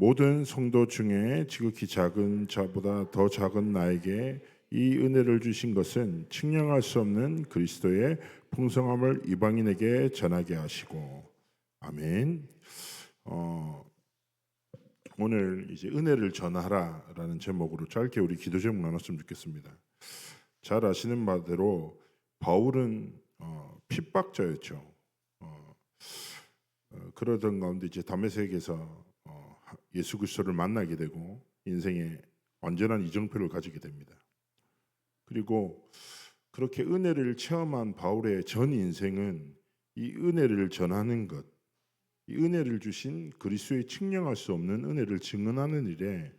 모든 성도 중에 지극히 작은 자보다 더 작은 나에게 이 은혜를 주신 것은 측량할 수 없는 그리스도의 풍성함을 이방인에게 전하게 하시고. 아멘. 어, 오늘 이제 은혜를 전하라라는 제목으로 짧게 우리 기도 제목 나눴으면 좋겠습니다. 잘 아시는 바대로 바울은 핍박자였죠. 어, 그러던 가운데 이제 다메섹에서 예수 그리스도를 만나게 되고 인생의 완전한 이정표를 가지게 됩니다. 그리고 그렇게 은혜를 체험한 바울의 전 인생은 이 은혜를 전하는 것, 이 은혜를 주신 그리스도의 측량할 수 없는 은혜를 증언하는 일에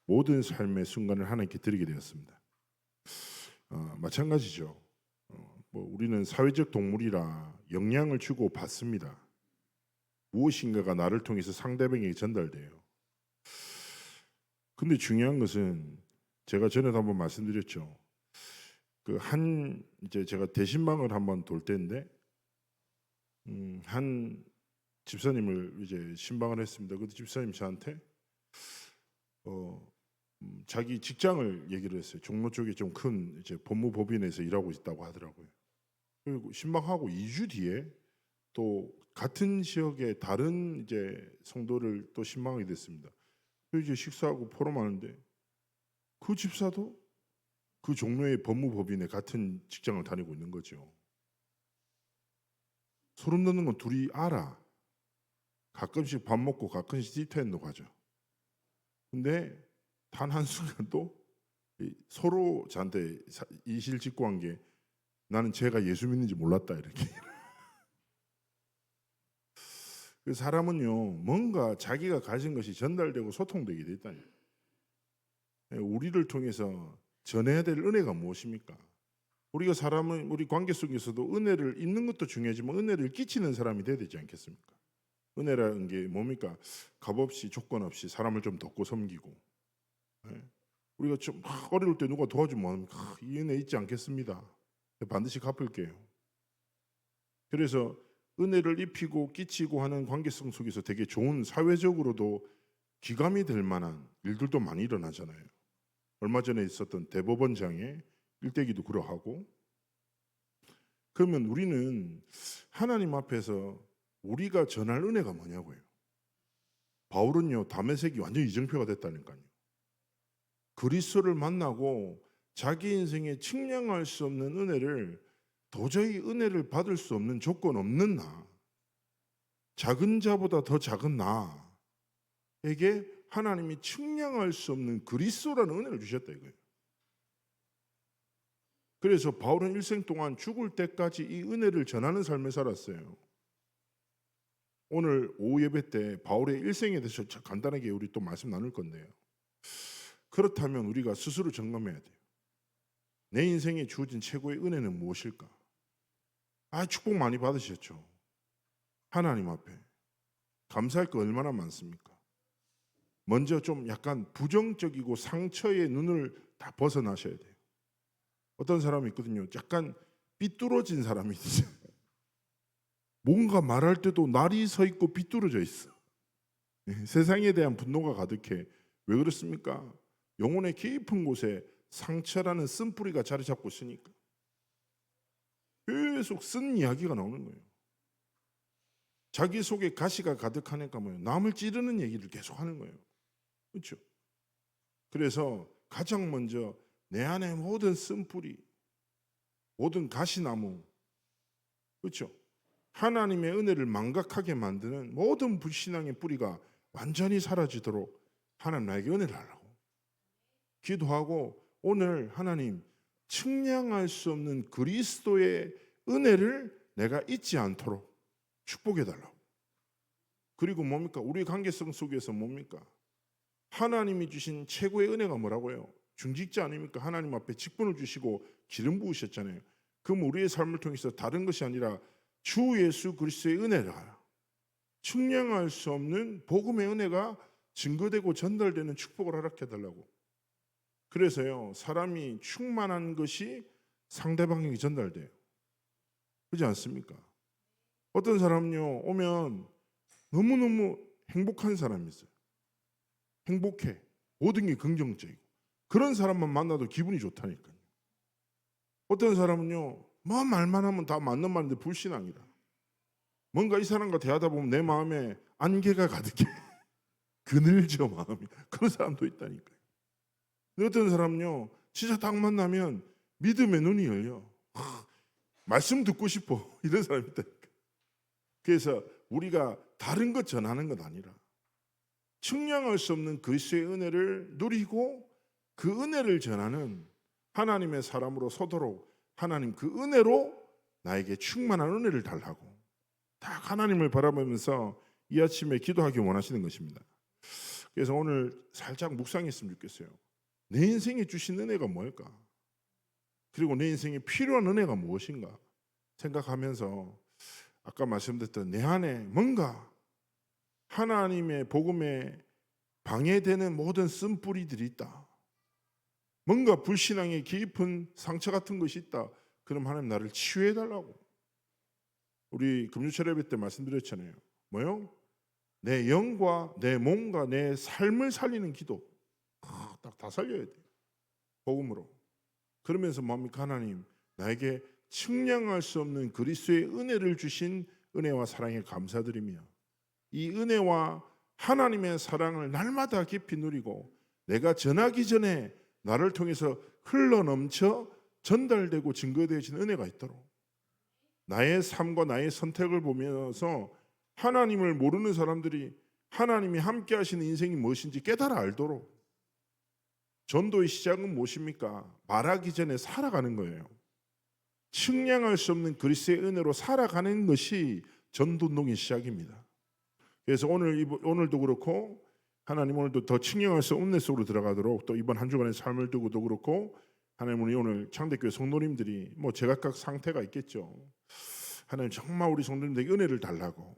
모든 삶의 순간을 하나님께 드리게 되었습니다. 마찬가지죠. 우리는 사회적 동물이라 영향을 주고 받습니다. 무엇인가가 나를 통해서 상대방에게 전달돼요. 근데 중요한 것은 제가 전에도 한번 말씀드렸죠. 이제 제가 대신방을 한번 돌 때인데 한 집사님을 이제 신방을 했습니다. 그 집사님 저한테 자기 직장을 얘기를 했어요. 종로 쪽에 좀 큰 이제 법무법인에서 일하고 있다고 하더라고요. 그리고 신방하고 2주 뒤에 또 같은 지역의 다른 이제 성도를 또 신방하게 됐습니다. 그래서 이제 식사하고 포럼하는데 그 집사도 그 종로의 법무법인에 같은 직장을 다니고 있는 거죠. 소름 돋는 건 둘이 알아. 가끔씩 밥 먹고 가끔씩 디테일로 가죠. 근데 단 한순간도 서로 저한테 이실 직고한 게 나는 제가 예수 믿는지 몰랐다 이렇게. 그 사람은요 뭔가 자기가 가진 것이 전달되고 소통되게 돼 있다니. 우리를 통해서 전해야 될 은혜가 무엇입니까? 우리가 사람은 우리 관계 속에서도 은혜를 있는 것도 중요하지만 은혜를 끼치는 사람이 돼야 되지 않겠습니까? 은혜라는 게 뭡니까? 값없이 조건 없이 사람을 좀 돕고 섬기고. 우리가 좀 어려울 때 누가 도와주면 이 은혜 있지 않겠습니다. 반드시 갚을게요. 그래서 은혜를 입히고 끼치고 하는 관계성 속에서 되게 좋은 사회적으로도 기감이 될 만한 일들도 많이 일어나잖아요. 얼마 전에 있었던 대법원장의 일대기도 그러하고. 그러면 우리는 하나님 앞에서 우리가 전할 은혜가 뭐냐고요. 바울은요 다메섹이 완전 이정표가 됐다니까요. 그리스도를 만나고 자기 인생에 측량할 수 없는 은혜를 도저히 은혜를 받을 수 없는 조건 없는 나, 작은 자보다 더 작은 나에게 하나님이 측량할 수 없는 그리스도라는 은혜를 주셨다 이거예요. 그래서 바울은 일생 동안 죽을 때까지 이 은혜를 전하는 삶을 살았어요. 오늘 오후 예배 때 바울의 일생에 대해서 간단하게 우리 또 말씀 나눌 건데요. 그렇다면 우리가 스스로 점검해야 돼요. 내 인생에 주어진 최고의 은혜는 무엇일까? 축복 많이 받으셨죠. 하나님 앞에 감사할 거 얼마나 많습니까? 먼저 좀 약간 부정적이고 상처의 눈을 다 벗어나셔야 돼요. 어떤 사람이 있거든요. 약간 삐뚤어진 사람이 있어요. 뭔가 말할 때도 날이 서 있고 삐뚤어져 있어. 세상에 대한 분노가 가득해. 왜 그렇습니까? 영혼의 깊은 곳에 상처라는 쓴뿌리가 자리 잡고 있으니까 계속 쓴 이야기가 나오는 거예요. 자기 속에 가시가 가득하니까 뭐예요? 남을 찌르는 얘기를 계속 하는 거예요. 그렇죠? 그래서 가장 먼저 내 안에 모든 쓴뿌리, 모든 가시나무, 그렇죠? 하나님의 은혜를 망각하게 만드는 모든 불신앙의 뿌리가 완전히 사라지도록 하나님 나에게 은혜를 하라고 기도하고, 오늘 하나님 측량할 수 없는 그리스도의 은혜를 내가 잊지 않도록 축복해 달라고. 그리고 뭡니까? 우리 관계성 속에서 뭡니까? 하나님이 주신 최고의 은혜가 뭐라고요? 중직자 아닙니까? 하나님 앞에 직분을 주시고 기름 부으셨잖아요. 그럼 우리의 삶을 통해서 다른 것이 아니라 주 예수 그리스도의 은혜라, 측량할 수 없는 복음의 은혜가 증거되고 전달되는 축복을 허락해 달라고. 그래서요, 사람이 충만한 것이 상대방에게 전달돼요. 그렇지 않습니까? 어떤 사람은요 오면 너무너무 행복한 사람이 있어요. 행복해. 모든 게 긍정적이고. 그런 사람만 만나도 기분이 좋다니까요. 어떤 사람은요, 뭐 말만 하면 다 맞는 말인데 불신앙이다. 뭔가 이 사람과 대하다 보면 내 마음에 안개가 가득해. 그늘져 마음이. 그런 사람도 있다니까요. 근데 어떤 사람은요, 진짜 딱 만나면 믿음의 눈이 열려. 말씀 듣고 싶어. 이런 사람이 있다니까. 그래서 우리가 다른 것 전하는 것 아니라 측량할 수 없는 그리스도의 은혜를 누리고 그 은혜를 전하는 하나님의 사람으로 서도록 하나님 그 은혜로 나에게 충만한 은혜를 달라고 딱 하나님을 바라보면서 이 아침에 기도하기 원하시는 것입니다. 그래서 오늘 살짝 묵상했으면 좋겠어요. 내 인생에 주신 은혜가 뭘까? 그리고 내 인생에 필요한 은혜가 무엇인가? 생각하면서 아까 말씀드렸던 내 안에 뭔가 하나님의 복음에 방해되는 모든 쓴뿌리들이 있다. 뭔가 불신앙의 깊은 상처 같은 것이 있다. 그럼 하나님 나를 치유해달라고. 우리 금주철 예배 때 말씀드렸잖아요. 뭐요? 내 영과 내 몸과 내 삶을 살리는 기도. 딱 다 살려야 돼요. 복음으로. 그러면서 뭡니까? 하나님 나에게 측량할 수 없는 그리스도의 은혜를 주신 은혜와 사랑에 감사드리며 이 은혜와 하나님의 사랑을 날마다 깊이 누리고 내가 전하기 전에 나를 통해서 흘러넘쳐 전달되고 증거되어진 은혜가 있도록 나의 삶과 나의 선택을 보면서 하나님을 모르는 사람들이 하나님이 함께 하시는 인생이 무엇인지 깨달아 알도록. 전도의 시작은 무엇입니까? 말하기 전에 살아가는 거예요. 측량할 수 없는 그리스도의 은혜로 살아가는 것이 전도운동의 시작입니다. 그래서 오늘도 그렇고 하나님 오늘도 더 측량할 수 없는 속으로 들어가도록 또 이번 한 주간의 삶을 두고도 그렇고 하나님 우리 오늘 창대교회 성도님들이 뭐 제각각 상태가 있겠죠. 하나님 정말 우리 성도님들에게 은혜를 달라고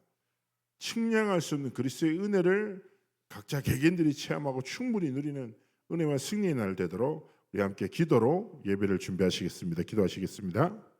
측량할 수 없는 그리스도의 은혜를 각자 개개인들이 체험하고 충분히 누리는 은혜와 승리의 날 되도록 우리 함께 기도로 예배를 준비하시겠습니다. 기도하시겠습니다.